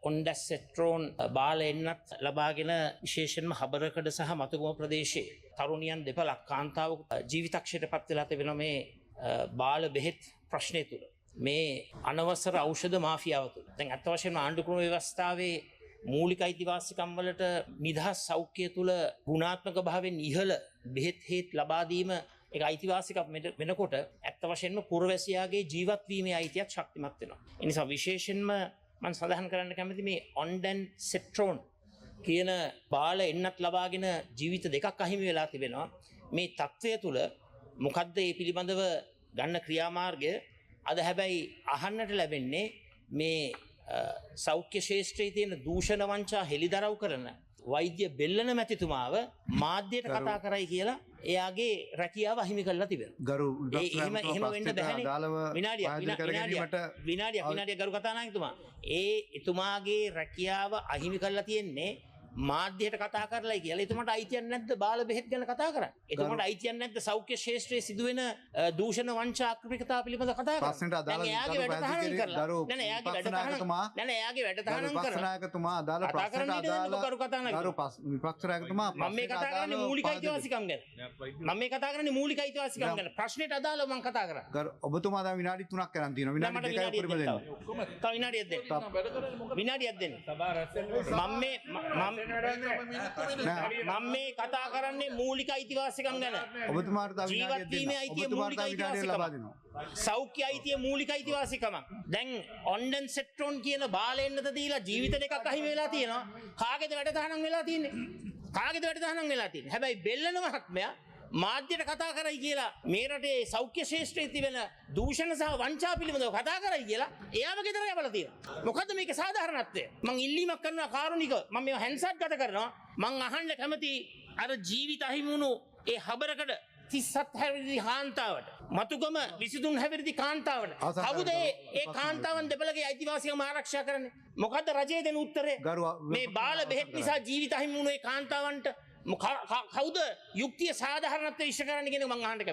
ඔන්ඩැස්සෙට්‍රෝන් බාල එන්නත් ලබාගෙන විශේෂයෙන්ම හබරකඩ සහ මතුගම ප්‍රදේශයේ තරුණියන් දෙපළක් කාන්තාවක ජීවිතක්ෂයට පත් වෙලා තිබෙන මේ බාල බෙහෙත් ප්‍රශ්නය තුළ මේ අනවසර ඖෂධ මාෆියාව තුළ දැන් අත් වශයෙන්ම ආණ්ඩුක්‍රම ව්‍යවස්ථාවේ මූලික අයිතිවාසිකම් වලට නිදහස් සෞඛ්‍ය තුළ ගුණාත්මක භාවයෙන් ඉහළ බෙහෙත් හේත් ලබා දීම ඒක අයිතිවාසිකම් වෙනකොට අත් වශයෙන්ම පුරවැසියාගේ ජීවත් වීමේ අයිතියක් ශක්තිමත් වෙනවා. ඒ නිසා විශේෂයෙන්ම මම සඳහන් කරන්න කැමති මේ ඔන්ඩැන්සෙට්‍රෝන් කියන බාල එන්නත් ලබාගෙන ජීවිත දෙකක් අහිමි වෙලා තිබෙනවා. මේ තත්ත්වය තුළ මොකද්ද මේ පිළිබඳව ගන්න ක්‍රියාමාර්ගය අද හැබැයි අහන්නට ලැබෙන්නේ මේ සෞඛ්‍ය ශාස්ත්‍රයේ තියෙන දූෂණ වංචා හෙළිදරව් කරන වෛද්‍ය බෙල්ලන මැතිතුමාව මාධ්‍යයට කතා කරයි කියලා එයාගේ රැකියාව අහිමි කරලා තිබෙනවා. එහෙම වෙන්න බැහැනේ. විනාඩියක් ගරු කතානායකතුමා. එතුමාගේ රැකියාව අහිමි කරලා තියෙන්නේ මාධ්‍යයට කතා කරලා කියලා. එතුමාට අයිතියක් නැද්ද බාල බෙහෙත් ගැන කතා කරන්න? එතුමාට අයිතියක් නැද්ද සෞඛ්‍ය ශාස්ත්‍රයේ සිදුවෙන දූෂණ වංචා අක්‍රමිකතා පිළිබඳ කතා කරන්න? ප්‍රශ්නට අදාළ එයාගේ වැඩසටහන කරලා. එයාගේ වැඩසටහන කරලා. විපක්ෂ නායකතුමා මම මේ කතා කරන්නේ මූලික අයිතිවාසිකම් ගැන. ප්‍රශ්නෙට අදාළව මම කතා කරන්නේ. ඔබතුමා දැන් විනාඩි 3ක් කරන් තියෙනවා. විනාඩි 2යි උපරිම දෙන්න. තව විනාඩියක් දෙන්න. විනාඩියක් දෙන්න. මම මේ කතා කරන්නේ මූලික අයිතිවාසිකම් ගැන. ඔබතුමාට තව ජීවත් වීමේ අයිතිය මූලික අයිතිවාසිකම. සෞඛ්‍ය අයිතිය මූලික අයිතිවාසිකම. දැන් ඔන්ඩැන්සෙට්‍රෝන් කියන බාලෙන්නත දීලා ජීවිත දෙකක් අහිමි වෙලා තියෙනවා. කාගේද වැඩතහනම් වෙලා තියෙන්නේ? හැබැයි බෙල්ලන මහත්මයා මාධ්‍යයට කතා කරයි කියලා මේ රටේ සෞඛ්‍ය ශාස්ත්‍රයේ තිබෙන දූෂණ සහ වංචා පිළිබඳව කතා කරයි කියලා එයාම ගෙදර යවලා තියෙනවා. මොකද්ද මේකේ සාධාරණත්වය? මං ඉල්ලීමක් කරනවා කාරුණික. මම මේව හැන්සට් ගත කරනවා. මං අහන්න කැමති අර ජීවිත අහිමි වුණු ඒ හබරකඩ 37 හැවිරිදි කාන්තාවට මතුගම 23 හැවිරිදි කාන්තාවට කවුද ඒ කාන්තාවන් දෙපළගේ අයිතිවාසිකම් ආරක්ෂා කරන්නේ? මොකද්ද රජයේ දෙන උත්තරේ? මේ බාල බෙහෙත් නිසා ජීවිත අහිමි වුණු ඒ කාන්තාවන්ට කවුද යුක්තිය සාධාරණත්වය ඉෂ්ට කරන්න කියන මං අහන්න